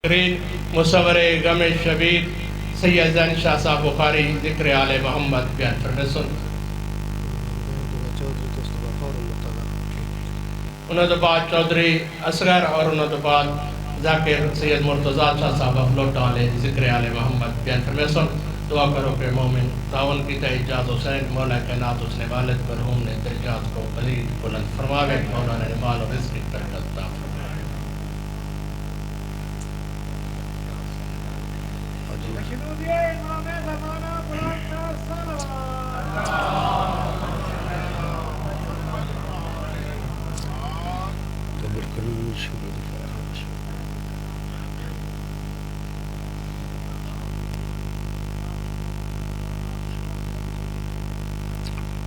مصور غم شبیر سید زین شاہ صاحب بخاری ذکر آل محمد بیان فرمسن انہوں نے بعد چودھری اصغر اور انہوں نے بعد ذاکر سید مرتضیٰ شاہ صاحب افلوٹ آلے ذکر آل محمد بیان فرمسن دعا کرو کہ مومن تعاون کی اجاز حسین مولا کائنات اس نے والد مرحوم نے درجات کو مزید بلند فرماوے مولا نے مال و رزق کی برکت عطا فرمائے.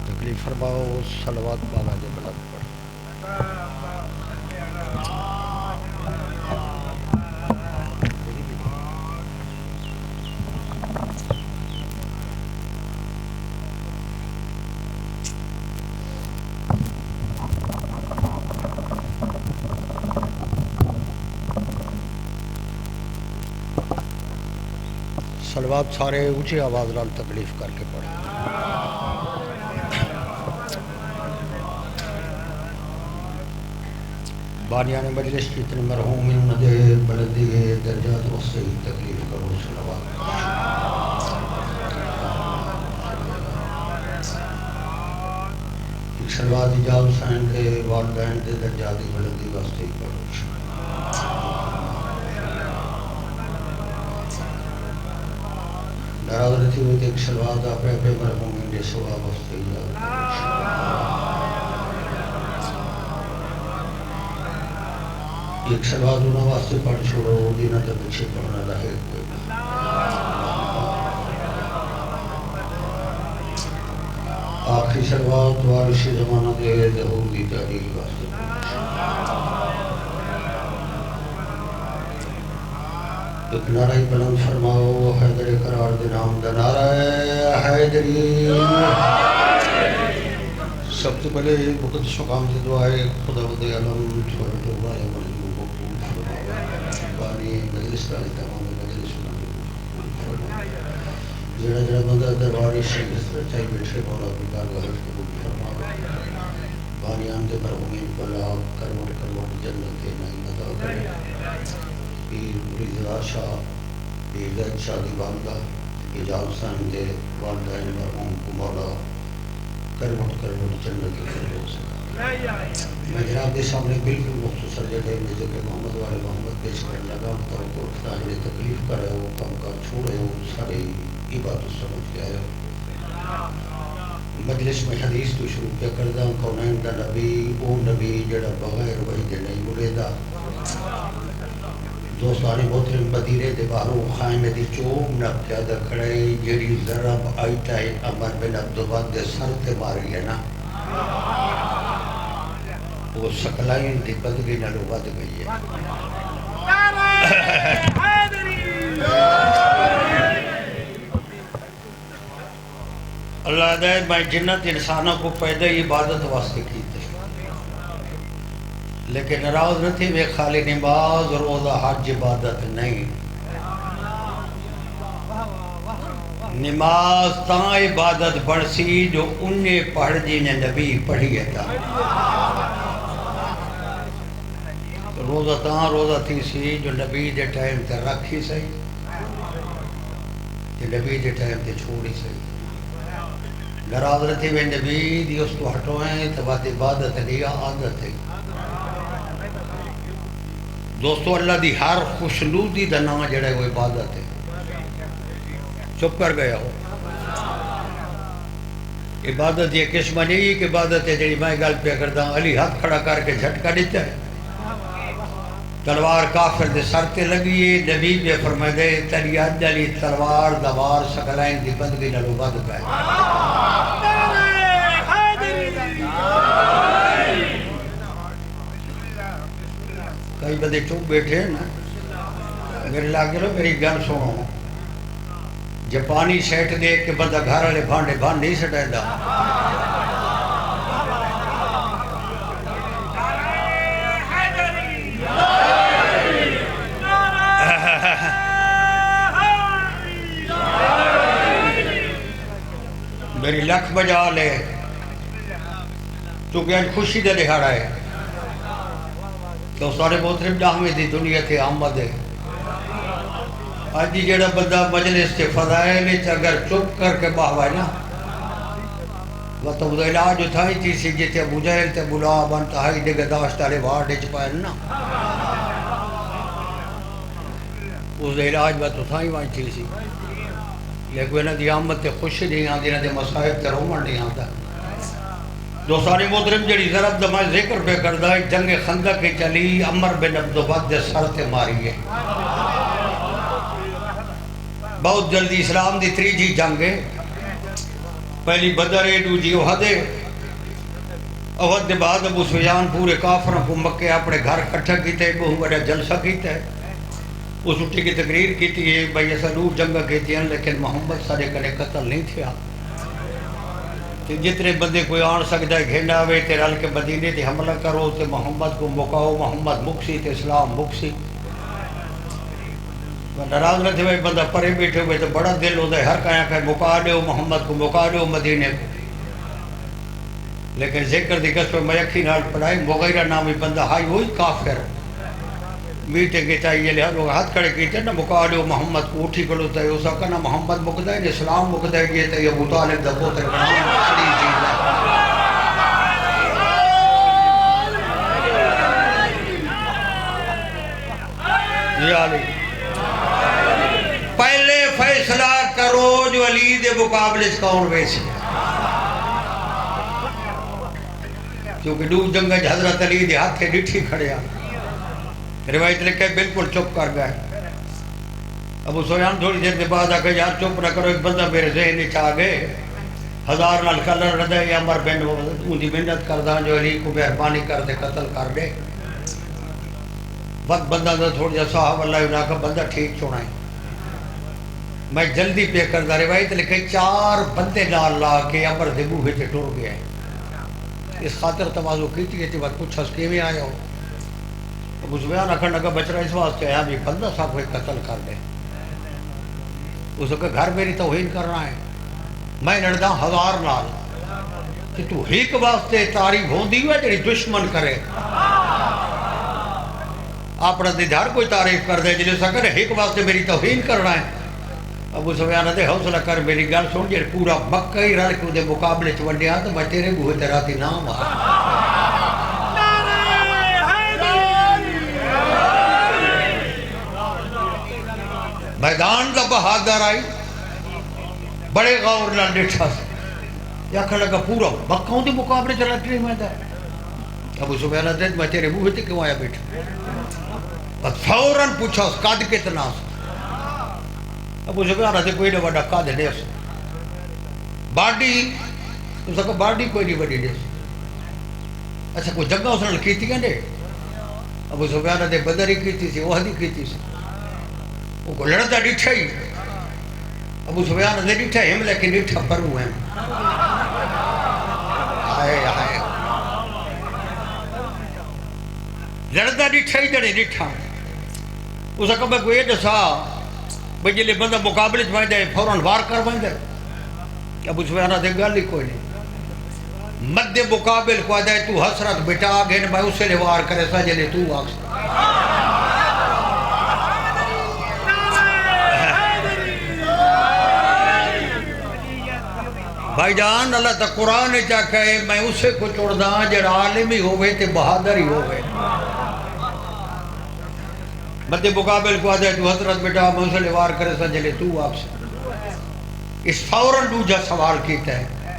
تکلیف فرماؤ صلوات بالا کے بلند پر. صلوات سارے اونچی آواز نال تکلیف کر کے پڑھ. بانیان مجلس جتنے مرحوم انہوں نے بلندی درجات واسطے تکلیف کرو صلوات. ایک صلوات اجاز حسین کے والدین کے درجات بلندی واسطے کرو. ناراض رہتی ہوئی ایک صلوات آپ اپنے مرحوم کے ثواب واسطے ایک صلوات انہوں واسطے پڑھ چھوڑو جنہ تک پیچھے پڑھنا رہے کوئی. آخری صلوات وارث زمانہ دے ظہور دی تحلیل واسطے ایک نعرہ بلند فرماؤ حیدر قرار دے نام دا نعرہ حیدری. سب سے پہلے مقدس مقام سے دعا ہے خدا بد علم چھوڑ دعا ہے بانی مجلس کا تمام مجلس جڑا جڑا بندہ دربار شریف چاہیے بیٹھے مولا کی بارگاہ قبول فرما. بانیان کے مرحومین کو لاکھ کروڑ کروڑ جنت کے نعیم عطا کرے. پیر مرید شاہ پیر زید شاہ دی والدہ اجاز حسین کے والدین مرحوم کو مولا کروڑ کروڑ جنت کے فردوس. میں جناب کے سامنے بالکل مختصر جگہ میں ذکر محمد والے محمد پیش کرنے لگا تو خدا جڑے تکلیف کر رہے ہو کم کار چھوڑے ہو ساری عبادت سمجھ کے آئے ہو. مجلس میں حدیث تو شروع کیا کردہ کونین دا نبی او نبی جڑا بغیر وحی دے نہیں مریدہ دوستانی محترم مدیرے دے باہروں خائمے دی چوب نہ پیادہ کھڑے جیڑی ضرب آئیتا ہے عمر بن عبدالباد دے سر تے ماری ہے نا وہ سکلائیں دی بدگی نہ لو بد گئی ہے. اللہ دے میں جنت انسانوں کو پیدا عبادت واسطے کی تھی لیکن ناراض نہ تھی وہ خالی نماز روزہ حج عبادت نہیں. نماز تاں عبادت بڑھ سی جو انہیں پڑھ جی نے نبی پڑھی ہے تھا. روزہ تاں روزہ تھی سی جو نبی دے ٹائم تے رکھی سی کہ نبی دے ٹائم تے چھوڑی سی. ناراض رہتی ہوئے نبی دی اس کو ہٹوئیں تو بات عبادت نہیں عادت ہے. دوستو اللہ دی ہر خوشنودی دا نام جڑا ہے وہ عبادت ہے. چپ کر گیا ہو. عبادت یہ قسم نہیں کہ عبادت ہے جڑی میں گل پہ کرتا ہوں علی ہاتھ کھڑا کر کے جھٹکا دیتا ہے تلوار کافر دے سر تے لگی ہے. نبی پہ فرمائے دے تیری اج علی تلوار دوار سکلائیں دی بدگی نلو بد گئے. کئی بندے چپ بیٹھے ہیں نا میرے لاگے لو میری گل سنو. جاپانی سیٹ دیکھ کے بندہ گھر والے بھانڈے بھان نہیں سٹائے دا. لکھ بجا لے چونکہ آج خوشی دے دہاڑا ہے تو سارے محترم ڈاہویں دی دنیا تھے آمد ہے آج جڑا بندہ مجلس کے فضائل اگر چپ کر کے باہوائے نا وہ تو وہ علاج اتھائی تھی سی جیتے ابو جہل تے بلا بنتہائی نگہداشت والے وارڈ چ پائے نا اس علاج وہ تو اتھائی وہاں تھی سی لیکن انہاں دی آمد تے خوشی نہیں آتی انہاں دے مصائب تے رومن نہیں آتا دوستانی محترم جڑی ضرب دا میں ذکر پہ کردہ ہے جنگ خندق کی چلی عمر بن عبدالبد دے سر تے ماری ہے بہت جلدی اسلام دی تریجی جنگ ہے پہلی بدر ہے دوجی احد ہے احد دے بعد ابو سفیان پورے کافروں کو مکے اپنے گھر کٹھا کیتے ہیں بہت بڑا جلسہ کیتا ہے اس اٹھی کی تقریر کیتی ہے بھئی ایسا نور جنگ کیتی ہیں لیکن محمد سارے کنے قتل نہیں تھیا کہ جتنے بندے کوئی آن سکتا ہے گھنڈا ہوئے تے رل کے مدینے تے حملہ کرو تے محمد کو مکاؤ محمد مکسی تے اسلام مکسی ناراض نہ تھے بندہ پرے بیٹھے ہوئے تو بڑا دل ہوتا ہے ہر کہاں کہ مکا دیو محمد کو مکا دیو مدینے کو لیکن ذکر دی قسم میں اکھی نال پڑھائی مغیرہ نامی بندہ ہائی ہوئی کافر میٹنگ کے چاہیے لہا لوگ ہاتھ کھڑے کیتے ہیں نا مکا دیو محمد کو اٹھی کھڑوتا ہے اسا کہنا محمد مکدہ ہے اسلام مکدہ ہے یہ تے ابو طالب دا پوتر بنا کھڑی چیز ہے یا علی پہلے فیصلہ کرو جو علی دے مقابلے کون ویسی کیونکہ دو جنگ حضرت علی دے ہاتھ ڈٹھی کھڑیا روایت لکھے بالکل چپ کر گئے ابو سفیان تھوڑی دیر کے بعد آکے یار چپ نہ کرو ایک بندہ میرے ذہن چاہ گئے ہزار نال کلر ردے یا عمر بن ان دی محنت کردہ جو علی کو مہربانی کر دے قتل کر دے وقت بندہ دا تھوڑی جا صاحب اللہ انہاں کا بندہ ٹھیک چونائیں میں جلدی پہ کردہ روایت لکھے 4 بندے نال لا کے عمر دے بوہے تے ٹر گیا اس خاطر تمازو کیتی ہے تی وقت پوچھا سکے میں آیا ہو ابو سفیان اکھن لگا بچ رہا اس واسطے ہے بھی بندہ صاحب کوئی قتل کر دے اس کا گھر میری توہین کرنا ہے میں لڑدا 1000 نال کہ تو ایک واسطے تعریف ہوندی ہے جڑی دشمن کرے اپنا دیدار کوئی تعریف کر دے جلے سکر ایک واسطے میری توہین کرنا ہے ابو سفیان دے حوصلہ کر میری گل سن جڑ پورا مکہ ہی رل کے دے مقابلے چ ونڈیا تو میں تیرے بوہے تے راتی نام آ میدان دا بہادر آئی بڑے غور نہ ڈٹھا یا کھڑا لگا پورا مکہ دے مقابلے چ رل میں دا ابو سفیان دے میں تیرے بوہے تے کیوں آیا بیٹھا فوراً پوچھا اس قد کتنا ابو سفیان رہتے کوئی نہ وڈا قد دے اس باڈی اس کا باڈی کوئی نہیں وڈی دے اچھا کوئی جگہ اس نے کیتی ہیں دے ابو سفیان رہتے بدری کیتی سی وحدی کیتی سی وہ کو لڑتا ڈٹھا ہی ابو سفیان رہتے ڈٹھا ہم لیکن ڈٹھا پرو ہیں آئے آئے لڑتا ڈٹھا ہی جڑے ڈٹھا اس کا میں کوئی دسا بھئی جلے بندہ مقابلے چ ویندا ہے فوراً وار کر ویندا ہے ابو سفیان دے گل ہی کوئی نہیں مد مقابل کو آدھا ہے تو حسرت بٹا گئے میں اسے لے وار کرے سا جلے تو آگ بھائی جان اللہ تا قرآن چاہ کہے میں اسے کو چھوڑ دا جڑا عالم ہی ہوئے تے بہادر ہی ہوئے مدے مقابل کو آدھے تو حضرت بیٹا منزل وار کرے سا جلے تو آپ سے اس فوراً دوجہ سوال کیتا ہے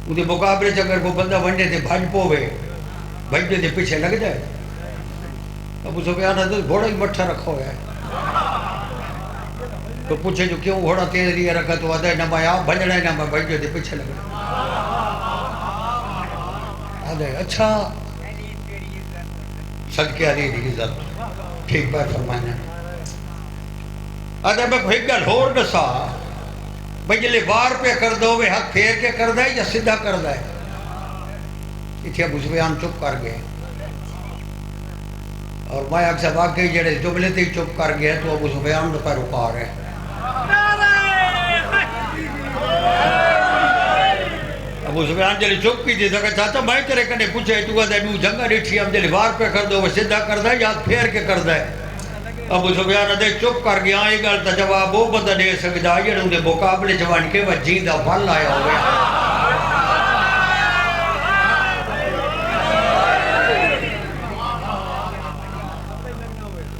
انہیں مقابلے سے اگر وہ بندہ ونڈے تھے بھاج پوے بھجنے تھے پیچھے لگ جائے ابو سفیان حضرت گھوڑا ہی مٹھا رکھا ہوا ہے تو پوچھے جو کیوں گھوڑا تیز دیا رکھا تو آدھے نہ میں آپ بھجنا ہے نہ میں بھجنے تھے پیچھے لگ جائے آدھے اچھا صدقے علی دی عزت ٹھیک بات فرمائنا آدھے میں کوئی گل ہور دسا بھئی جلے وار پہ کر دو وہ ہاتھ پھیر کے کر دائے یا سدھا کر دائے اتھے ابو سفیان چپ کر گئے اور میں اکثر واقعی جڑے جملے تھی چپ کر گئے تو ابو سفیان دو پر رکار ہے ابو سفیان جلی چپ کی تھی کہ چاچا میں تیرے کنے پوچھے تو کہتا ہے نو جنگا ڈیٹھی ہم جلی وار پہ کر دو وہ سدھا کر دے یا پھیر کے کر دے ابو سفیان دے چپ کر گیا یہ گل تا جواب وہ بندہ دے سکدا یہ انہوں نے مقابلے جوان کے وہ جیندہ پھل آیا ہو گیا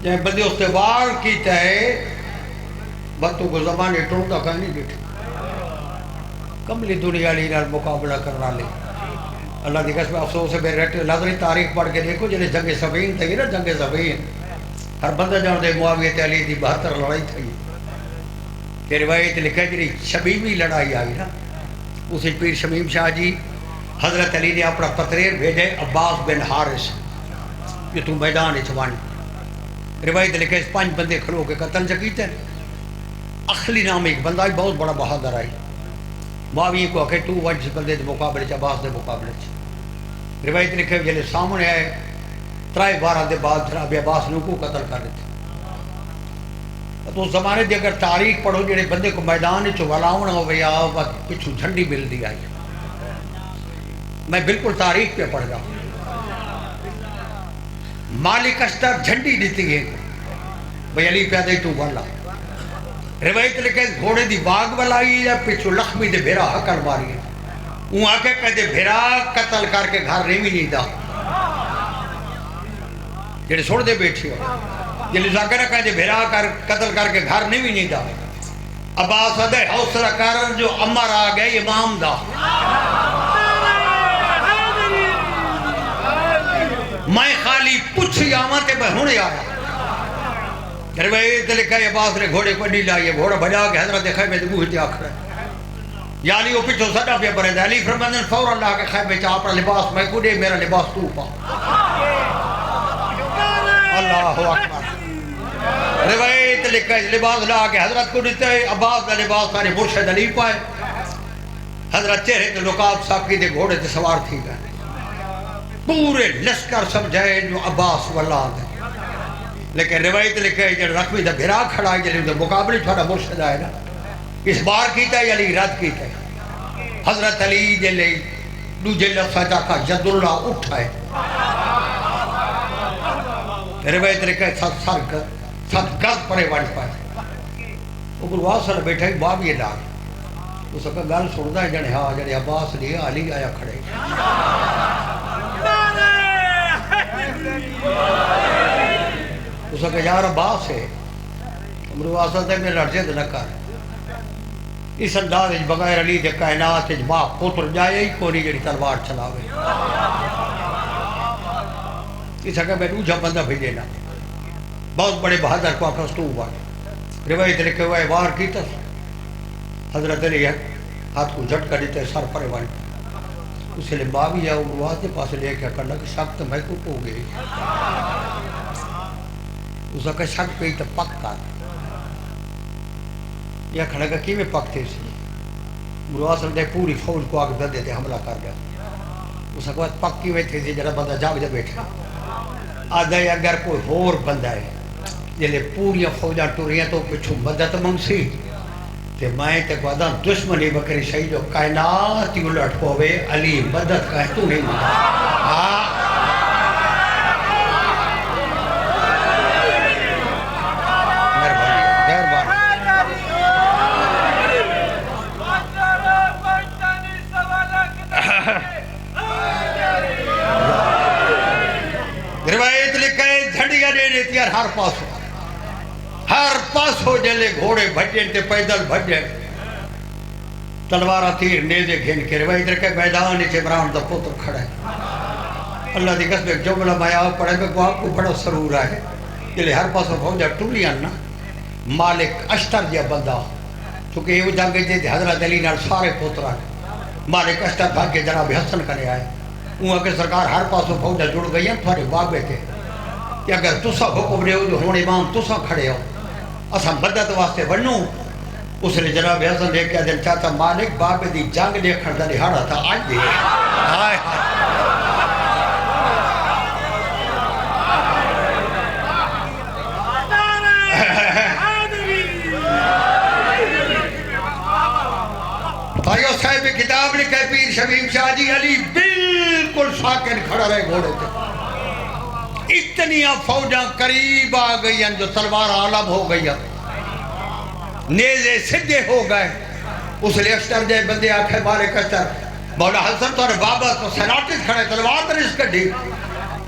جائے بندے اس سے وار کیتا ہے بطوں کو زمانے ٹوٹا کہیں نہیں ڈیٹھا کملی دنیا لی نال مقابلہ کرنا لے اللہ دی قسم افسوس ہے میرے نظری تاریخ پڑھ کے دیکھو جنہیں جنگ صفین تھی نا جنگ صفین ہر بندہ جان دے معاویت علی دی 72 لڑائی تھی کہ روایت لکھے جنہیں شمیمی لڑائی آئی نا اسی پیر شمیم شاہ جی حضرت علی نے اپنا قطریر بھیجے عباس بن حارث یہ تو میدان اچھوانی روایت لکھے اس 5 بندے کھلو کے قتل جکیتے اخلی نام ایک بندہ بہت بڑا بہادر آئی معاویہ کو کہ تو وجہ بندے دے مقابلے چا عباس دے مقابلے چا روایت لکھے جلے سامنے آئے 3 بارہ دے بعد جناب عباس نے کو قتل کر رہے تھے تو اس زمانے دے اگر تاریخ پڑھو جڑے بندے کو میدان چو ولاؤن ہو گیا پچھو جھنڈی مل دی آئی میں بالکل تاریخ پہ پڑھ رہا ہوں مالک اشتر جھنڈی دیتی ہے بھئی علی پیادے تو والا روایت لکھے گھوڑے دی باغ ولائی یا پچھو لخمی دے بھیرا حکر ماری ہے اون آکے پیدے بھیرا قتل کر کے گھر نہیں بھی نہیں دا جڑے سوڑ دے بیٹھی ہو جلی زاکرہ کہتے بھیرا قتل کر کے گھر نہیں بھی نہیں دا عباس دے حوصلہ کر جو امر آگئے امام دا میں خالی پچھ آماں تے میں ہونے آیا روایت لکھا ہے عباس نے گھوڑے کو نہیں لائیے گھوڑا بجا کے حضرت خیمے دے بوہتے آکھر ہے یا علی وہ پچھو صدا پہ برے دے علی فرماندن فور اللہ کے خیمے چاہ اپنا لباس میں کو دے میرا لباس تو پا اللہ اکبر روایت لکھا ہے لباس لا کے حضرت کو دیتے ہیں عباس نے لباس سارے مرشد علی پائے حضرت چہرے کے لکاب ساکی دے گھوڑے تے سوار تھی گئے پورے لشکر سمجھائے جو عباس واللہ دے لیکن روایت لکھے جن رقمی دا بھرا کھڑا ہے جن مقابلے چھوڑا مرشد آئے نا اس بار کیتا ہے علی رد کیتا ہے حضرت علی جلے دو جلے سجا کا ید اللہ اٹھائے روایت لکھے سات گز پرے وانٹ پائے وہ گروہ سر بیٹھا ہے باب یہ ڈاک اس کا گل سنتا ہے جن ہاں جن عباس لیا علی آیا کھڑے اس کا یار عباس ہے امرو آسد ہے میں لڑزید نہ کر اس انداز بغیر علی دے کائنات ماں پتر جائے ہی کونی جڑی تلوار چلاوے اس کا میں دوجہ بندہ بھیجے نا بہت بڑے بہادر کو آکستو ہوا روایت لکھے ہوئے وار کی تس حضرت علی ہاتھ کو جھٹکا دیتے سر پر وان اسے لئے باوی یا امروات کے پاس لے کے کرنا کہ شک تو میں کو ہو گئی اس کا شک پہ ہی تو پک کر یا کھڑا کہ کی میں پک تھے اسی امروات سے دے پوری فوج کو آگے دے دیتے حملہ کر گیا اس کا پک کی میں تھے جنہ بندہ جاگ جا بیٹھا آدھے اگر کوئی اور بندہ ہے جلے پوری فوجہ ٹوریاں تو پچھو مدد منگسی تے میں تے کو آدھا دشمنی بکری شہید جو کائنات ہی الٹ پوے علی مدد کا ہے تو نہیں مدد روایت لکھا ہے جھڑیاں دے دیتی ہے ہر پاس ہو جلے گھوڑے بھجن تے پیدل بھجن تلوارہ تیر نیزے گھن کے روایت لکھا ہے میدان نیچے عمران دا پتر کھڑا ہے اللہ دی قسم ایک جملہ میں آپ پڑھے میں کو آپ کو بڑا سرور ہے جلے ہر پاس ہو جا ٹولیاں نا مالک اشتر جا بندہ چونکہ یہ جنگ جیتے حضرت علی نال سارے پترہ مالک اشتر بھاگ کے جناب حسن کرے آئے وہاں کے سرکار ہر پاسوں فوجہ جڑ گئی ہیں تھوڑے بابے کے کہ اگر تسا حکم رہے ہو جو ہون امام تسا کھڑے ہو اسا مدد واسطے بنو اس نے جناب حسن لے کے دن چاہتا مالک بابے دی جنگ دیکھن دا لہاڑا تھا آج دے آئے بھائیو صاحب کتاب جناب لکھے پیر شبیب شاہ جی علی بالکل ساکن کھڑا رہے گھوڑے تھے. اتنیاں فوجاں قریب آ گئی ہیں جو تلوار عالم ہو گئی ہیں, نیزے سدھے ہو گئے. اس لیے اشتر جائے بندے آکھے مالک اشتر مولا حسن تو بابا تو سناٹس کھڑے تلوار تو رشک دی.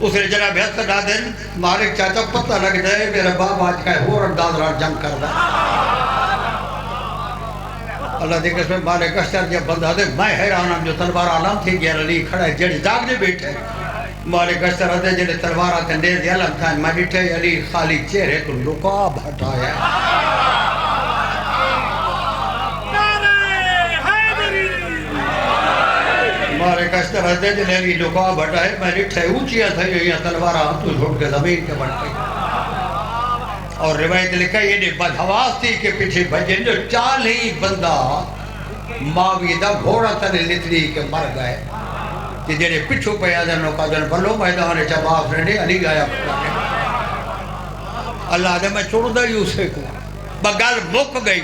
اس نے جناب حسن دادن مالک چاہتا پتہ لگ جائے میرا بابا آج کہے ہور انداز رات جنگ کر دا. اللہ دیکھ اس میں مالک اشتر جب بندہ دے میں حیران ہوں جو تلوار عالم تھی گیا علی کھڑا ہے جڑی جاگ دے بیٹھے. مالک اشتر دے جڑے تلوار آتے نیزے علم تھا میں بیٹھے علی خالی چہرے کو لکاب ہٹایا. مالک اشتر حضرت جنہیں علی لکا بٹائے میں لٹھے اونچیاں تھا جو یہاں تلوارہ ہاتھوں چھوٹ کے زمین کے بڑھ گئی. اور روایت لکھا یہ نے بدحواس تھی کہ پیچھے بھجن جو 40 بندہ ماوی دا گھوڑا تنے لتری کے مر گئے. کہ جنہیں پچھو پہ آدھر نوکا جن بلو میدان چباف رہنے علی گایا پڑھا. اللہ دے میں چھوڑ دا یوسے کو بگل مک گئی.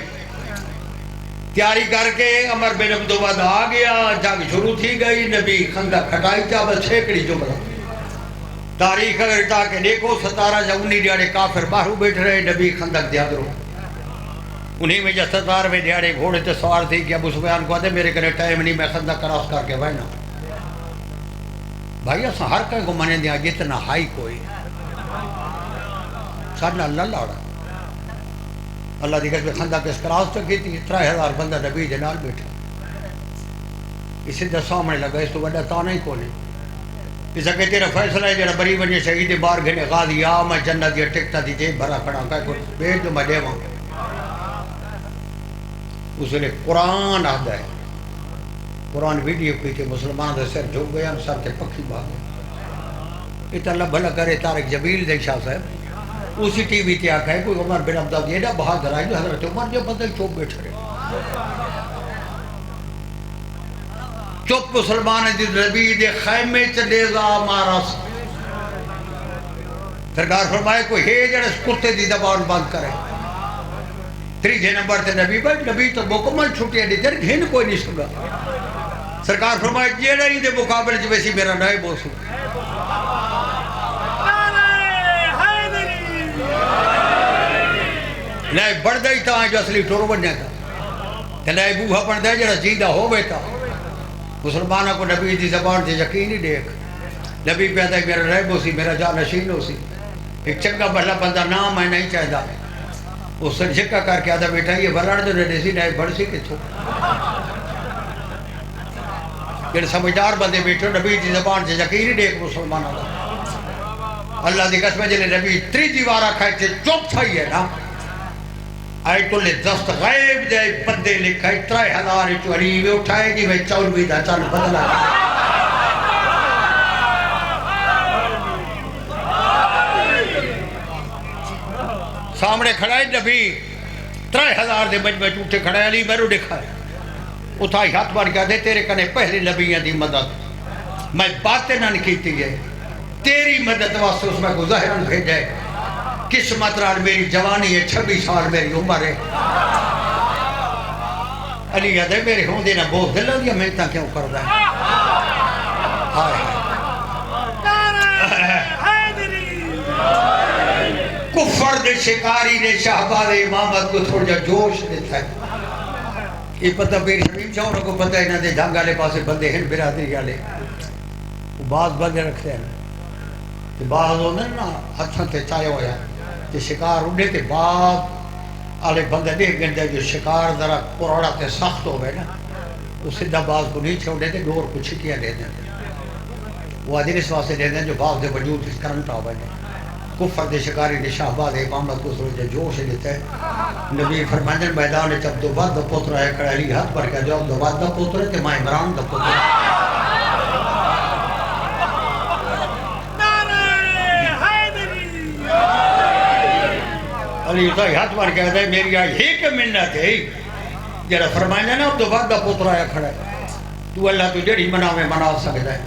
تیاری کر کے عمر بن عبدالعزیز آ گیا, جنگ شروع تھی گئی. نبی خندق کھٹائی چاہ بس چھیکڑی جملہ تاریخ اگر تاکہ دیکھو 17 یا 19 دیاڑے کافر باہرو بیٹھ رہے. نبی خندق دیا درو انہی میں جب 17ویں دیاڑے گھوڑے تے سوار تھی کہ ابو سفیان کو آدھے میرے کنے ٹائم نہیں میں خندق کراس کر کے بہنا. بھائی اساں ہر کہیں کو منے دیا جتنا ہائی کوئی سارنا اللہ لڑا. اللہ دی قسم خندق اس کراس تک کی تھی. 3000 بندہ نبی جنال بیٹھا. اسی دے سامنے لگا اس تو بڑا تانا ہی کو نہیں. اس کہ تیرا فیصلہ ہے جڑا بری بنی شہید بار گھنے غازی آ میں جنت دی ٹکتا دی جیب بھرا کھڑا کہا کوئی بیٹ جو میں دے وہاں. اس نے قرآن آدھا ہے. قرآن ویڈیو کی تھی مسلمان دے سر جھوک گیا سر تے پکھی باغ گیا. ات اللہ بھلا کرے طارق جمیل دے شاہ صاحب اسی ٹی وی تے آکھا ہے کوئی عمر بن عبدالعزیز ایڈا بہادر آئی جو حضرت عمر جو بدل چوپ بیٹھ رہے. چپ مسلمان دی نبی دے خیمے چلیزا مارا. سرکار فرمائے کوئی ہے جڑا اس کتے دی زبان بند کرے. 3 نمبر تے نبی بھائی نبی تو مکمل چھٹیاں دی در گھن کوئی نہیں سکا. سرکار فرمائے جیڑا ہی دے مقابل جو ویسی میرا نائب ہو سکتا. نائب بڑھ دائی تا جو اصلی ٹور بننے کا نائب بوہا پڑھ دائی جڑا جیدہ ہو بیتا. مسلمانہ کو نبی دی زبان سے یقین ہی دیکھ. نبی پیدا ہے میرا نائب ہو سی میرا جانشین ہو سی. ایک چنگا بھلا بندہ نام میں نہیں چاہتا وہ سرجکہ کر کے آدھا بیٹھا یہ بلڑ جو نے سی نائب بڑھ سی کتھو. یہ سمجھدار بندے بیٹھو نبی دی زبان سے یقین ہی دیکھ مسلمانہ دا. اللہ دی قسم جلے نبی 3 دیوارہ کھائے تھے چوپ تھا ہی ہے نا. آیت اللہ دست غیب دے بندے لکھائے 3000 چوریوے اٹھائے گی میں 24 دا چل بدلا. سامنے کھڑائے نبی 3000 دے مجمع ٹوٹے کھڑائے علی میرو دکھائے. اتھائی ہاتھ بار کیا دے تیرے کنے پہلی نبیاں دی مدد میں باتیں نہ کیتی ہے تیری مدد واسطے اس میں کو ظاہران بھیجے. قسمت رات میری جوانی ہے 26 سال میری عمر ہے. علی یاد ہے میرے ہوں دینا بہت دل دیا محنتاں کیوں کر رہا ہے. کفر دے شکاری نے شہباز امامت کو تھوڑ جا جوش دیتا ہے. یہ پتہ پیر شریف چاہوں کو پتہ ہے نہ دے جھنگ آلے پاسے بندے ہیں برادری آلے وہ بعض بندے رکھتے ہیں کہ بعض ہونے نا ہتھاں تے چاہے ہویا کہ شکار اڑے تے بعض آلے بندے دیکھ گئے جو شکار ذرا پروڑا تے سخت ہو گئے نا اس سے بعض کو نہیں چھوڑے تے ڈور کو چھٹیاں دے دیں. وہ عدیر اس واسطے دے دیں جو بعض دے وجود اس کرنٹ آ گئے. کفر دے شکاری نے شہباز امامت کو سوچے جوش دیتا ہے. نبی فرمائیں میدان جب دو بعد دا پوتر ہے کڑا علی ہاتھ پر کیا جواب دو بعد دا پوتر ہے تے ماں عمران دا پوتر ہے. علی ہاتھ پر کیا ہے میری آج ہی کہ منت ہے جڑا فرمائیں نا دو بعد دا پوتر ہے کھڑا ہے تو اللہ تو جڑی منا میں منا سکتا ہے.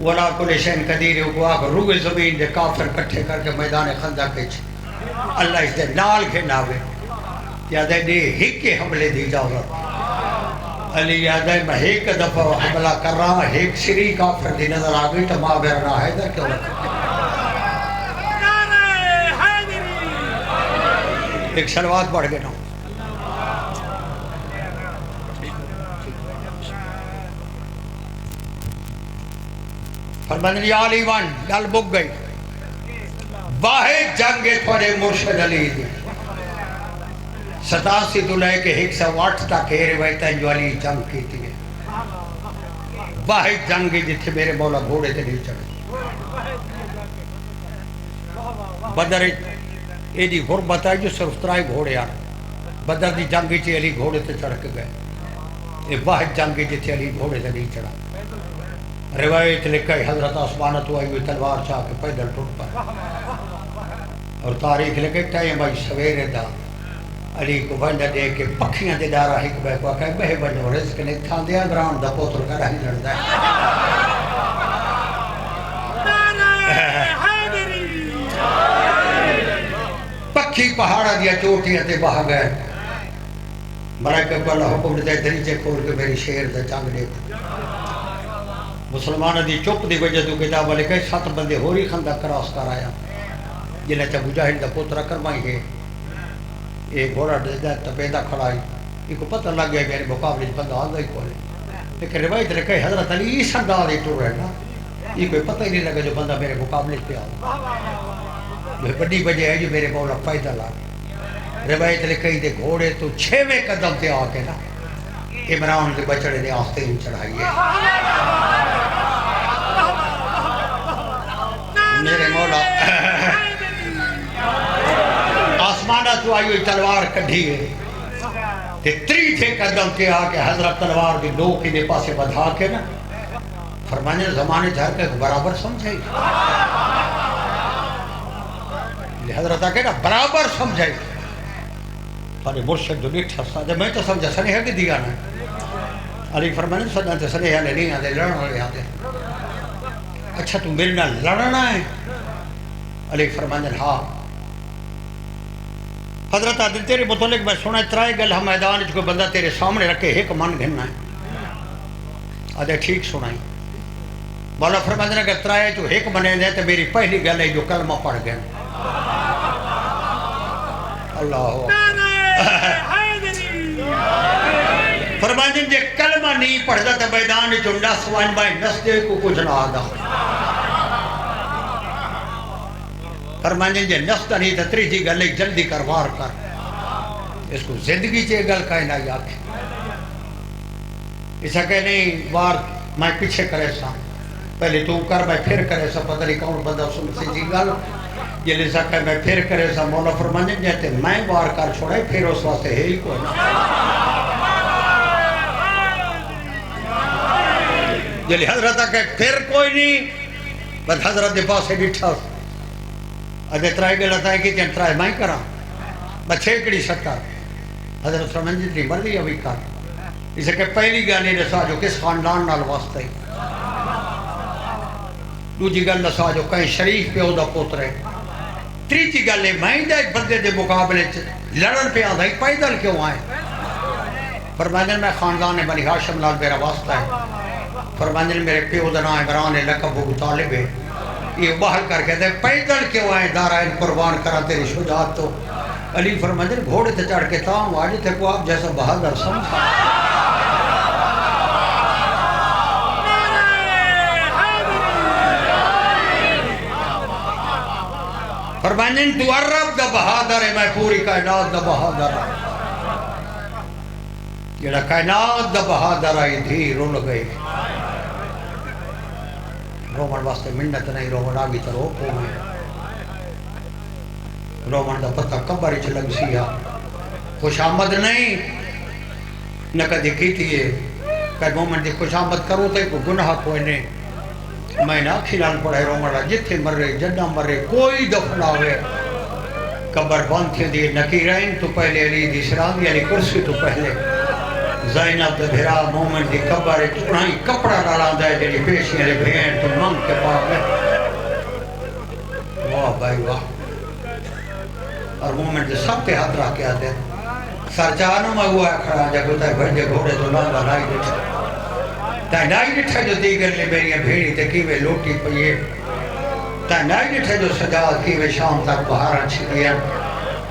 وَلَا كُلِ شَيْءٍ قَدِيرٍ کو آگا روح زمین دے کافر کٹھے کر کے میدان خندق کے اللہ اس دے نال کے ناوے یا دے دے ہک کے حملے دی اجازت. علی یاد ہے میں ایک دفعہ حملہ کر رہا ہوں ایک سری کافر دی نظر آگئی تو ماں بیرنا حیدر کیوں لکھا ایک سلوات پڑھ گئے نا فرمانے یا علی ون گل بک گئی واحد جنگ تھوڑے مرشد علی دی 87 تو لے کے 108 تک یہ روایت ہے جو علی جنگ کی تھی واحد جنگ جتھے میرے مولا گھوڑے تے نہیں چڑھے بدر ایڈی غربت ہے جو صرف 3 گھوڑے آ بدر دی جنگ چ علی گھوڑے تے چڑھ کے گئے یہ واحد جنگ جتھے علی گھوڑے تے نہیں چڑھا روایت لکھا ہے حضرت عثمان تو آئی ہوئی تلوار چاہ کے پیدل ٹوٹ پا اور تاریخ لکھے ٹائم بھائی سویرے دا علی کو بندہ دے کے پکھیاں دے دارا ہک بے کو کہے بہے بنو رزق نے تھان دیا گران دا پوتر کا رہی لڑدا پکھی پہاڑا دیا چوٹیاں تے بہا گئے ملائکہ کو اللہ حکم دے دریچے کھول کے میری شیر دا چنگ دیکھو مسلمان دی چپ دی وجہ تو کتاب لکھے 7 بندے ہوری خندہ کراس کر آیا جنہیں چا مجاہد دا پوترہ کرمائی ہے ایک گھوڑا تپیدہ کھڑائی یہ کو پتہ لگ گیا کہ میرے مقابلے بندہ آگا ہی کھولے لیکن روایت لکھے حضرت علی اس انداز ہی ٹور رہنا یہ کوئی پتہ ہی نہیں لگا جو بندہ میرے مقابلے پہ آگا یہ بڑی وجہ ہے جو میرے مولا فائدہ لا روایت لکھے دے گھوڑے تو 6ویں قدم تے آ کے نا عمران کے بچڑے نے آستین چڑھائی ہے میرے مولا آسمانہ تو آئی ہوئی تلوار کڑھی ہے تے 3 قدم کے آ کے حضرت تلوار دی لوگ کی دے پاسے بدھا کے نا فرمانے زمانے جھر کے برابر سمجھائی حضرت آکے نا برابر سمجھائی سارے مرشد جو نیٹھا سا میں تو سمجھا سنیہ کی دیا نا علی فرمانے سنیہ تے سنیہ نے نہیں آدھے لڑنا لے آدھے اچھا تم میرے نہ لڑنا ہے علی فرمانے ہاں حضرت عادل تیرے متعلق میں سنا 3 گل ہم میدان جو بندہ تیرے سامنے رکھے ایک من گھننا ہے آدھے ٹھیک سنائی مولا فرمانے اگر 3 جو ایک منے دے تو میری پہلی گل ہے جو کلمہ پڑھ گئے اللہ فرمانے جے کلمہ نہیں پڑھتا تو میدان جو نس وائن بائی نس دے کو کچھ نہ آدھا فرمانے جے نس دا نہیں تو 3 گلے جلدی کروار کر اس کو زندگی چے گل کہے نہ یاد اسا کہ نہیں وار میں پیچھے کرے سا پہلے تو کر میں پھر کرے سا پتہ نہیں کون بندہ سن سی جی گل یہ لسا کہ میں پھر کرے سا مولا فرمانے جاتے میں وار کر چھوڑے پھر اس واسطے ہے ہی کوئی نہ جلی حضرت کہ پھر کوئی نہیں بس حضرت دے پاس سے بیٹھا اگر 3 گل ہے کہ 3 میں کرا بچے کڑی سکتا حضرت فرمانے جتنی مرضی ابھی کر اسے کہ پہلی گل یہ دسا جو کس خاندان نال واسطہ ہے دوسری گل دسا جو کہیں شریف پہ دا پوتر ہے تیسری گل ہے میں دے بندے دے مقابلے لڑن پہ آدھا ہی پیدل کیوں آئے فرمانے میں خاندان بنی ہاشم لال میرا واسطہ ہے فرمانے میرے پیو دا نام عمران لقب ابو طالب ہے یہ باہر کر کے دے پیدل کیوں آئے دارائن قربان کرا تیری شجاعت تو علی فرمانے گھوڑے تے چڑھ کے تاؤں آج تھے کو آپ جیسا بہادر سمجھا فرمانے تو عرب دا بہادر ہے میں پوری کائنات دا بہادر ہے جڑا کائنات دا بہادر آئی تھی رول گئی رومن واسطے منت نہیں رومن آگی تو روکو میں رومن دا پتہ قبر اچھ لگ سیا خوش آمد نہیں نہ کدی کی تھی کہ مومن دی خوش آمد کرو تے کو گناہ کوئی نہیں میں نہ کھلان پڑھے رومن را جتھے مر رہے جنہ مر رہے کوئی دفن آوے قبر بند تھی دی نکیرین تو پہلے علی دی سرامی علی کرسی تو پہلے زینب دے بھرا مومن دی قبر تونائی کپڑا ڈالا دے جنہی پیشی علی بھین تو منگ کے پاک ہے واہ بھائی واہ اور مومن دے سب کے ہاتھ رکھ کے آتے سرچانو میں ہوا کھڑا جا کوتا ہے بھنجے گھوڑے تو لانگا نائی ڈٹھا تا نائی ڈٹھا جو دیگر لے میری بھیڑی تکیوے لوٹی پئیے تا نائی ڈٹھا جو سجاد کیوے شام تک بہارا چھلیا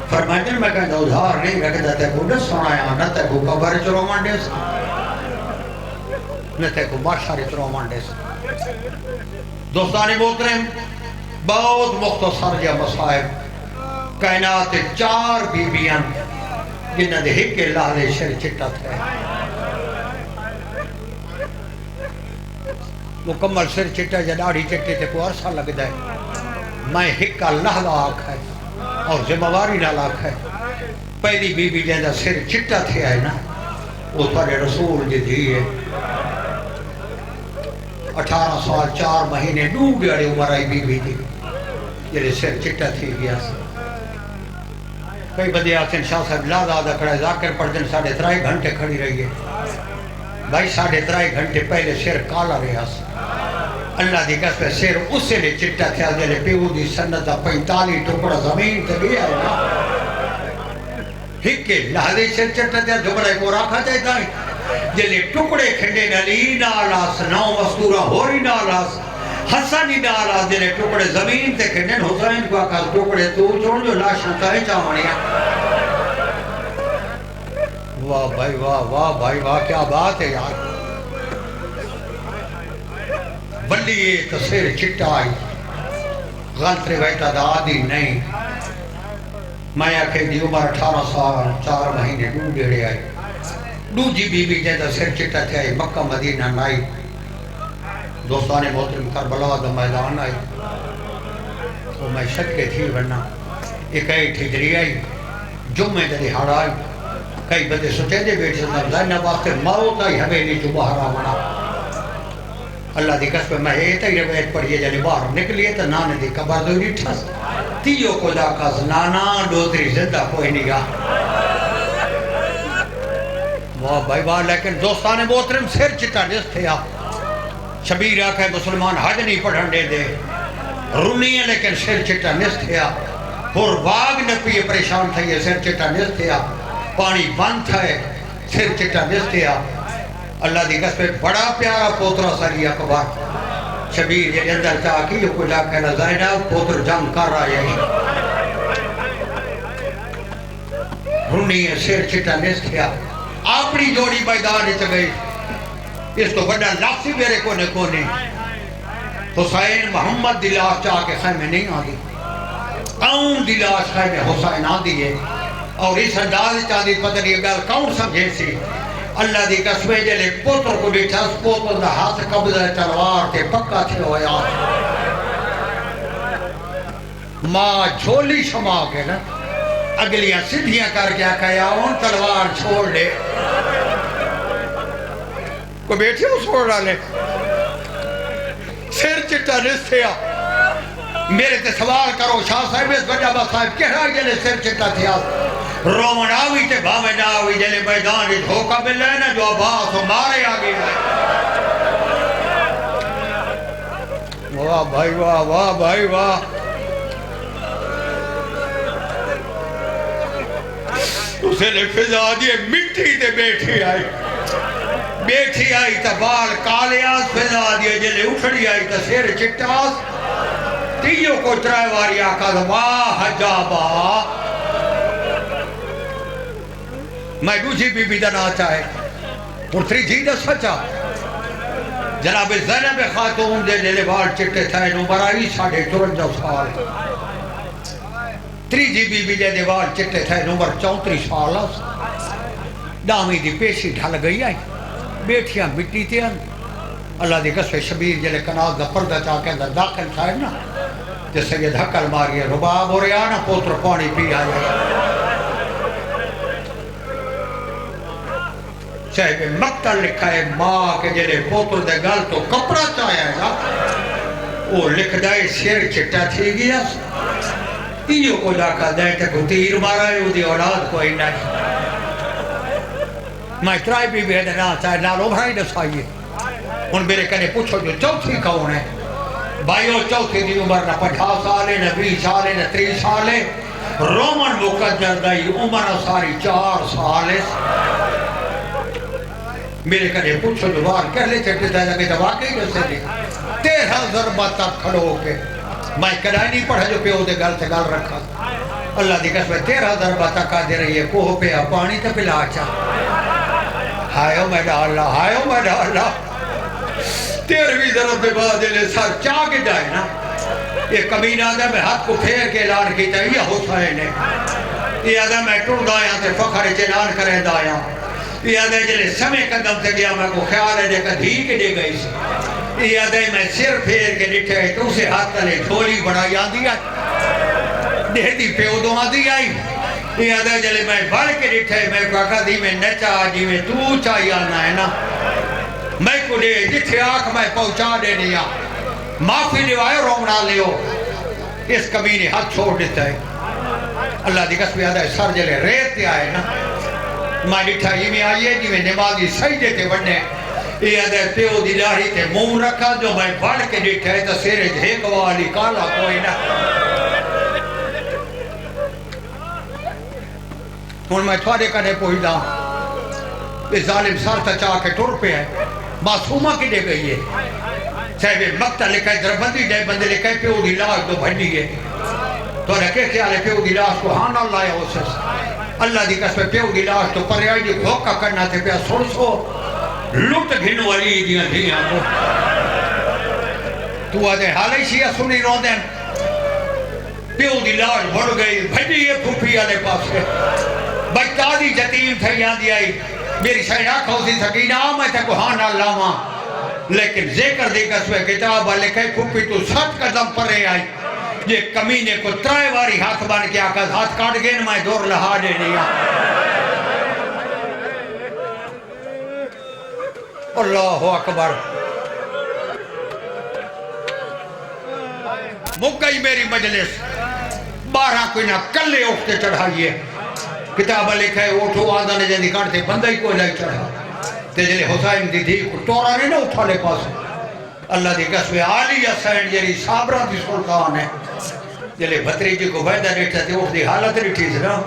فرمائن میں کہا ادھار نہیں رکھتا تے کو نہ سنایا نہ تے کو قبر چرو مانڈے سا نہ تے کو باشاری چرو مانڈے سا دوستانی محترم بہت مختصر جا مصائب کائنات 4 بیبیاں جنہ دے ہکے لالے شر چٹا تھے مکمل سر چٹا یا داڑھی چٹے تے کو عرصہ لگ جائے میں ہکا لہلا آکھا ہے اور ذمہواری نہ لاکھ ہے پہلی بی بی جیندہ سر چٹا تھے آئے نا وہ تھوڑے رسول جی دی ہے 18 سال 4 مہینے ڈوب گئے عمر آئی بی بی دی جیلے سر چٹا تھی گیا کئی بدے آسن شاہ صاحب لا دادا کھڑا ہے ذاکر پڑھ دن 3.5 گھنٹے کھڑی رہی ہے بھائی 3.5 گھنٹے پہلے سر کالا رہا سا اللہ دی قسم سر اسے لے چٹا تھیا جلے پیو دی سنتا 45 ٹکڑا زمین تے بھی آئے نا ہکے لہذے سر چٹا تھیا جبرائے کو راکھا چاہتا ہے جلے ٹکڑے کھنڈے نلی نالاس نو مستورہ ہوری نالاس حسنی نالاس جلے ٹکڑے زمین تے کھنڈے حسین کو آکھا ٹکڑے تو چھوڑ جو لاشاں تاہے چاہمانیا واہ بھائی واہ بھائی واہ کیا بات ہے یار بلی تو سر چٹا آئی غلط روایتہ دا عادی نہیں میں آکھے دی عمر 18 سال 4 مہینے ڈو ڈیڑے آئی ڈو جی بی بی جیدہ سر چٹا تھے آئی مکہ مدینہ نائی دوستان محترم کربلا دا میدان آئی وہ میں شکے تھی ورنہ ایک آئی ٹھجری آئی جمعہ دلی ہڑ آئی کئی بدے سچے دے بیٹھ سے زینب واسطے موت آئی ہمیں نہیں جو باہر آمنا اللہ دی قسم میں ایتا ہی روایت پڑھئے جانے باہر نکلیے تا نانے دی قبر دو نہیں ٹھس تیو کو دا کاز نانا دوتری زندہ کوئی نہیں گا واہ بھائی واہ لیکن دوستان محترم سر چٹا نس تھے شبیر آکھا ہے مسلمان حج نہیں پڑھن دے دے رونی ہے لیکن سر چٹا نس تھے پور باغ نپیے پریشان تھے سر چٹا نس تھے پانی بند ہے سر چٹا نس تھے اللہ دی قسم بڑا پیارا پوترا ساری اکبر شبیر یہ اندر چاکی کو جا کہنا زینب پوتر جنگ کر رہا ہے رونی ہے سر چٹا نس تھے اپنی جوڑی بیدار چ گئی اس تو بڑا لفظی میرے کونے حسین محمد دلاش چاہ کے خیمے نہیں آدھی کون دلاش خیمے حسین آدھی ہے اور اس انداز چاہدی پتہ نہیں گل کون سمجھے سی اللہ دی قسمے جلے پوتر کو بیٹھا اس پوتر دا ہاتھ قبضہ تلوار تے پکا تھے ہویا ماں جھولی شما کے نا اگلیاں سدھیاں کر کے آکھا یا ان تلوار چھوڑ دے کو بیٹھے ہو چھوڑ ڈالے سر چٹا نس تھیا میرے تے سوال کرو شاہ صاحب اس بجا با صاحب کہہ جلے سر چٹا تھیا رومن آوی تے بھامن آوی جلے میدان دھوکہ مل ہے نا جو عباس و مارے آگے واہ بھائی واہ بھائی واہ اسے نے فضا دیئے مٹی تے بیٹھی آئی تا بال کالیاس فضا دیئے جلے اٹھڑی آئی تا سیر چٹاس تیو کو ترائے واری آقا واہ حجابا میں دوسری بی بی دنا چاہے پرتری جی دا سچا جناب زینب خاتون دے جلے بال چٹے تھائے نمبر آئی 54 سال تری جی بی be they ball Chite تھائے number 34 سال دامی دی پیشی ڈھل گئی آئی بیٹھیاں مٹی تھی اللہ دی قسم شبیر جلے کناز دا پردہ چاہ کے اندر داخل تھائے نا جس سید حقل ماری ہے رباب ہو رہا نا پوتر پانی پی آئے چاہے مقتل لکھا ہے ماں کے جلے پوتر دے گل تو کپڑا چاہے گا وہ لکھ دائے سیر چٹا تھی گیا تیو کو جاکا دائے تے کو تیر مارا ہے وہ دی اولاد کوئی نہیں میں ترائی بھی بیدنا چاہے نالو بھائی دسائیے ان میرے کنے پوچھو جو چوتھی کون ہے بھائیو چوتھی دی عمر نہ 50 سال ہے نہ 20 سال ہے نہ 30 سال ہے رومن مقدر دائی عمر ساری 4 سال ہے میرے کنے پوچھو دوبار کر لے چکتے دائیں میں تو واقعی جیسے نہیں 13 ضربہ تک کھڑو ہو کے میں کدائی نہیں پڑھا جو پیو دے گل سے گل رکھا اللہ دی قسم 13 ضربہ تک آ دے رہی ہے کوہ پہ پانی تے پلا چاہ ہائیو میں ڈالا 13ویں ضرب دے بعد جلے سر چاہ کے جائے نا یہ کمینہ آدھا میں ہاتھ کو پھیر کے اعلان کی چاہیے یہ حسین ہے یہ آدھا میں ٹوڑ دائیاں سے فخر چنان کرے دائیاں یہ آدھا جلے سمے قدم سے گیا میں کو خیال ہے دیکھا دھی کے دے گئی سے یہ آدھا میں سر پھیر کے ڈٹھے تو سے ہاتھ تلے جھولی بڑھائی آدھی دے دی پیودوں آدھی آئی یہ آدھا جلے میں بڑھ کے ڈٹھے میں کو آکھا دی میں نچا جی میں تو چاہیے آنا ہے نا میں کو دے جتھے آنکھ میں پہنچا دے دیا معافی لیوائے رومنا لیو اس کمینے ہاتھ چھوڑ دیتا ہے اللہ دی قسم یاد ہے سر جلے ریت تے آئے نا میں ڈٹھا یہ میں آئیے جی میں نمازی سجدے تے بڑھنے یہ یاد ہے پیو دی داڑھی تے منہ رکھا جو میں بڑھ کے ڈٹھا ہے تو سیرے جھیک والی کالا کوئی نہ ہن میں تھوڑے کنے پوچھدا یہ ظالم سر تا چاہ کے ٹر پہ ہے معصومہ کی دے گئی ہے صاحب مقتہ لکھا ہے دربندی جائے بندے لکھا ہے پیو دی لاش تو بھنڈی ہے تو رکھے خیال ہے پیو دی لاش کو ہاں نہ لائے ہو سس اللہ دی قسم پیو دی لاش تو پر آئی دی دھوکہ کرنا تھے پیا سو لٹ گھن والی دیاں دیاں کو تو آدھے حالی شیعہ سنی رو دیں پیو دی لاش بڑھ گئی بھنڈی ہے پھوپی آلے پاس ہے بچتا دی جتیم تھے یہاں دی آئی میری شہرہ کھوزی سکینہ میں تے کو ہاں نہ لاما لیکن ذکر دے قسمے کتاب لکھے پھوپی تو 7 قدم پر رہے آئی یہ کمینے کو 3 واری ہاتھ بان کیا کہ ہاتھ کاٹ گئے میں دور لہا دے دیا اللہ اکبر مک گئی میری مجلس 12 کوئی نہ کلے اٹھتے چڑھائیے کتاب لکھا ہے اوٹھو آدھا نے جنہی کاٹتے بندہ ہی کوئی لائے چڑھا تے جلے حسین دی دھی کو ٹورا نہیں نہ اٹھا لے پاس اللہ دی قسم عالی حسین جلی صابرہ دی سلطان ہے جلے بھتریجی کو بیدہ ریٹھا تے اٹھ دی حالت ریٹھی سے نا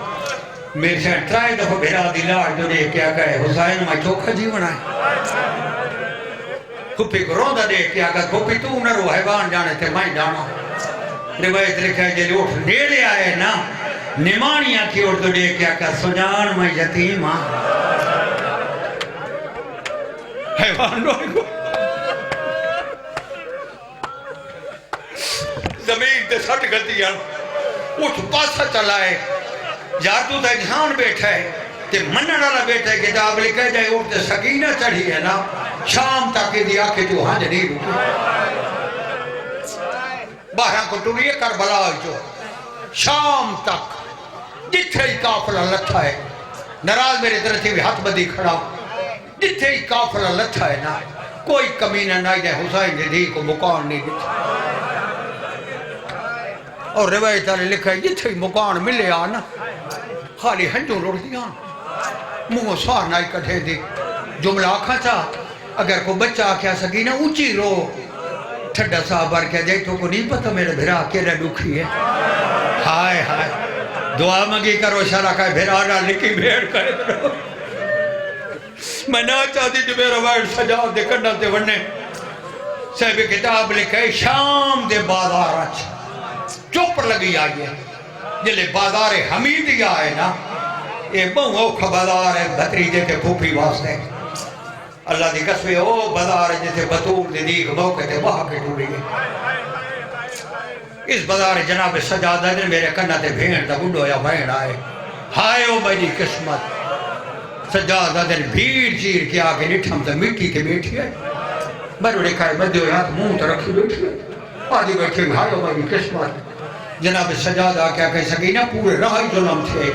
میرے شہر 3 دفعہ بھیرا دی لاڑ جو نے کیا کہے حسین میں چوکھا جی بنائے کھپی کو روندہ دے کیا کہا کھپی تو نہ رو حیوان جانے تھے میں جانا روایت لکھا ہے جلے اٹھ نیڑے آئے نا نمانیاں کی اردو دے کیا کہ سجان میں یتیم ہاں حیوان روئے کو زمین دے سٹ گلتی ہیں اٹھ پاسا چلائے یار تو دے جہان بیٹھا ہے تے منن والا بیٹھا ہے کتاب لکھا جائے اٹھ تے سکینہ چڑھی ہے نا شام تک دی آنکھیں جو ہنج نہیں رکی 12 کو ٹوریے کربلا جو شام تک جتھے ہی کافلہ لٹھا ہے نراز میرے طرح بھی ہاتھ بدی کھڑا جتھے ہی کافلہ لٹھا ہے نا کوئی کمینہ نہ جائے حسین نے دی کو مکان نہیں دیتا اور روایت علی لکھا ہے جتھے ہی مکان ملے آنا خالی ہنجوں لڑ دیا منہ سار نائی کٹھے دی جملہ آکھا تھا اگر کو بچہ آکھیا سکینہ اونچی رو ٹھڈا صاحبار کیا جائے تو کو نہیں پتہ میرے بھرا کیڑا دکھی ہے ہائے ہائے دعا مگی کرو شارہ کہے بھیرانا لکی بھیڑ کرے درو میں نہ چاہتی جو میرا وائر سجاو دے کرنا دے ورنے صاحب کتاب لکھے شام دے بازار اچھا چوپ لگی آئیے جلے بازار حمیدی آئے نا یہ بہن اوکھا بازار ہے بھتریجے تے پھوپی واسطے اللہ دی قسمے او بازار جیسے بطور دی دیکھ موقع تے وہاں کے ٹوڑی ہے اس بازار جناب سجادہ نے میرے کنہ تے بھیڑ دا بڑھو یا بھیڑ آئے ہائے او میری قسمت سجادہ نے بھیڑ چیر کے آگے نٹھم تے مٹی کے بیٹھی ہے میں نے کہا بدیو یاد منہ تے رکھی بیٹھی ہے آدھی بیٹھی ہائے او میری قسمت جناب سجادہ کیا کہہ سکینہ پورے راہی ظلم تھے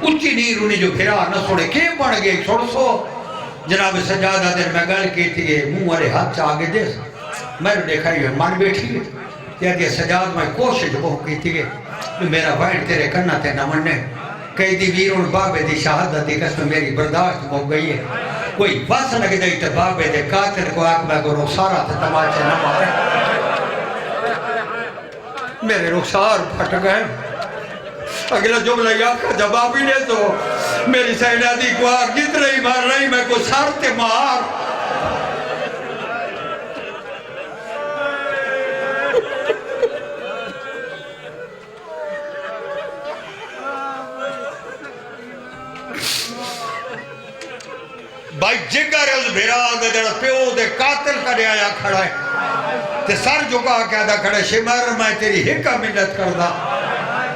اچھی نیر انہیں جو پھرا نہ سوڑے کے بڑھ گئے چھوڑ سو جناب سجادہ دن میں گل کی تھی منہ والے ہاتھ چاہ آگے دے میں نے دیکھا یہ من بیٹھی ہے کیا کہ سجاد میں کوشش بہت کی تھی میرا بھائن تیرے کرنا تے نہ مننے کئی دی ویرون بابے دی شہادت دی قسم میری برداشت ہو گئی ہے کوئی بس لگ دئی تے بابے دے قاتل کو آنکھ میں کو رخسارا تے تماچے نہ مارے میرے رخسار پھٹ گئے اگلا جملہ یا کا جواب ہی دے تو میری سینہ دی کوار جتنے ہی مار رہی میں کو سار تے مار بھائی جگر اس بھیران دے جڑا پیو دے قاتل کرے آیا کھڑا ہے تے سر جھکا کے آدھا کھڑا شمر میں تیری ہکا منت کردہ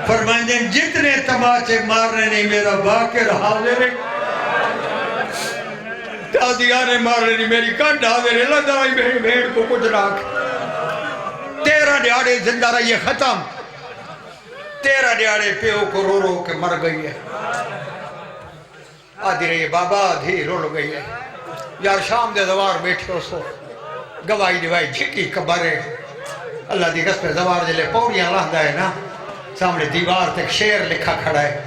فرمائیں جتنے تماچے مارنے نہیں میرا باقر حاضر ہے تازیانے مارنے نہیں میری کانڈ حاضر ہے لدائی میری بھیڑ کو کچھ راک 13 دیاڑے زندہ رہی ہے ختم 13 دیاڑے پیو کو رو رو کے مر گئی ہے آدھی رہی ہے بابا آدھی رو گئی ہے یار شام دے دوار بیٹھے ہو سو گواہی دیوائی جھکی کبر ہے اللہ دی قسم دوار دے لے پوڑیاں لہدہ ہے نا سامنے دیوار تک شیر لکھا کھڑا ہے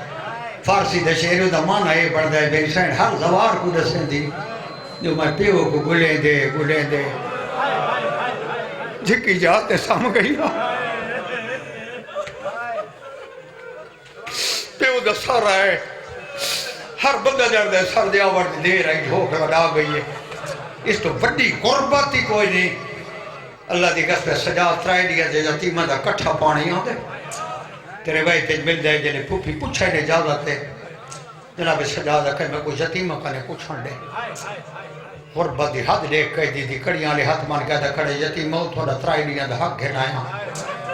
فارسی دے شیروں دا معنی ہے بڑھ دے بے سین ہر دوار کو دسیں دی جو میں پیو کو گلیں دے جھکی جاتے سام گئی نا پیو دا سر ہے ہر بندہ جردہ سر دیا ورد دے رہی دھوک لگا گئی ہے اس تو بڑی غربت ہی کوئی نہیں اللہ دی قسم سجاد ترائے دیا دے یتیمہ دا کٹھا پانی آتے تیرے بھائی تیج مل جائے جنہیں پھوپی پوچھا نے اجازت ہے جناب سجاد کہ میں کوئی یتیمہ کنے پوچھن دے غربت دی حد دیکھ کے دی کڑیاں لے ہاتھ مان کہتا کھڑے یتیمہ تھوڑا ترائے دیا دا حق گھنایا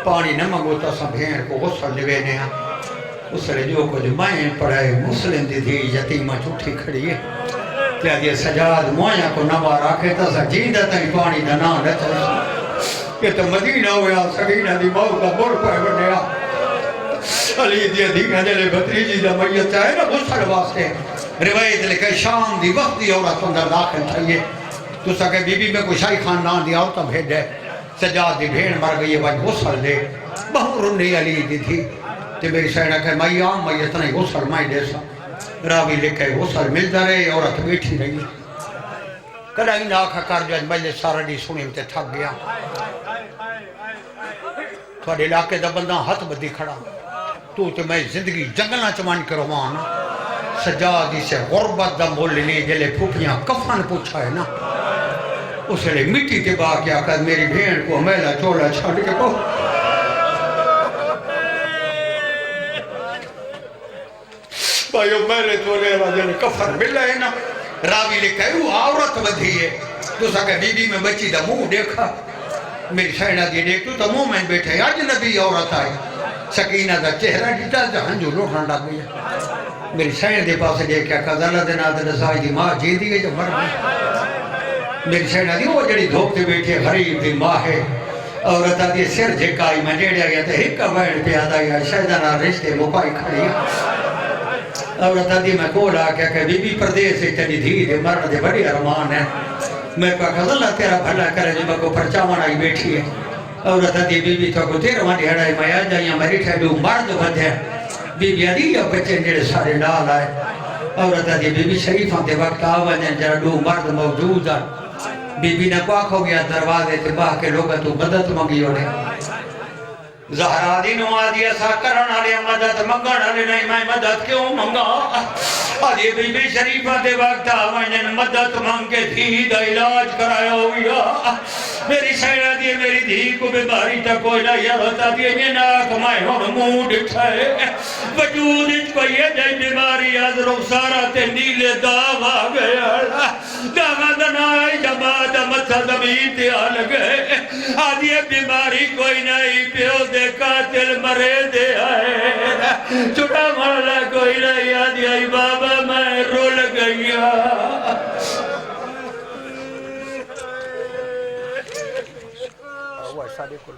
پانی نہ منگو تا سا بھین کو غسل لوینے ہیں اس لئے جو کچھ مائیں پڑھائے مسلم دی دی یتیمہ چھوٹی کھڑی ہے کیا دیا سجاد مویاں کو نبا راکھے تا سا جیندہ تنی پانی دا نام رہتا ہے کہ تو مدینہ ہویا سگینہ دی موت دا بور پائے بنیا علی دیا دیگہ جلے بطریجی دا میت چاہے نا غسل واسطے روایت لکھے شام دی وقت دی عورت اندر داخل تھائیے تو سکے بی بی میں کوئی شاہی خاندان دی عورتہ بھیجے سجاد دی بھین مر گئی ہے بھائی غسل دے بہت رنی علی دی تھی تو میری سینہ کہ میں آم میں اتنا ہی غسل میں دے سا راوی لکھے غسل ملتا رہے عورت بیٹھی رہی کڑا ہی ناکھا کر جو مجلس سارا دی سنی تے تھک گیا تھوڑے علاقے دا بندہ ہاتھ بدی کھڑا تو میں زندگی جنگلہ چمان کرو مانا سجادی سے غربت دا مولنے جلے پھوپیاں کفن پوچھا ہے نا اس لئے مٹی کے با کیا کر میری بھین کو میلا چولا چھاڑ کے پو بھائیو میرے چولے جلے کفن ملا ہے نا راوی لکھا ہے وہ عورت بدھی ہے تو سکے بی بی میں بچی دا منہ دیکھا میری سینہ دی دیکھ تو منہ میں بیٹھے ہیں آج نبی عورت آئی سکینہ دا چہرہ ڈیٹا جہاں جو لوٹھاں ڈا گئی ہے میری سینہ دے پاسے دیکھا کذالہ دے نادر رسائی دی ماں جی دی گئی جو مر گئی میری سینہ دی وہ جڑی دھوک دے بیٹھے غریب دی ماں ہے عورتہ دی سر جھکائی میں جیڑیا گیا تو ہکا بین پہ آدھا گیا شہدانہ رشتے مپائی کھڑی عورتہ دی میں کولا کیا کہ بی بی پردیس سے تنی دھی دے مرد دے بڑی ارمان ہے میں کہا کہ اللہ تیرا بھلا کرے جو میں کو پرچاوان آئی بیٹھی ہے عورتہ دی بی بی تو کو تیرا وانی ہڑائی میں آ جائیں میری ٹھیڈو مرد بند ہے بی بی آدھی یا بچے جڑے سارے لال آئے عورتہ دی بی بی شریفاں دے وقت آوانے جڑا دو مرد موجود ہے بی بی نے پاک ہو گیا دروازے تے باہ کے لوگا تو مدد مانگی ہونے زہرا دی نوازی ایسا کرنا لے مدد منگنا لے نہیں میں مدد کیوں منگا آدھی بی بی شریفہ دے وقت آوانے مدد مانگ کے دھی دا علاج کرایا ہویا میری سینہ دی میری دھی کو بیماری تا کوئی نہ یارتا دی یہ ناک میں ہون مود اٹھائے وجود اچ کوئی یہ جائے بیماری از رخسارہ تے نیلے داغ آ گیا داغ دنائی جماعت متھا زمین تے آ لگے آدھی بیماری کوئی نہیں پیو دے قاتل مرے دے آئے چھوٹا مرلا کوئی نہیں آدھی آئی بابا میں رول گیا وہ ایسا دیکھو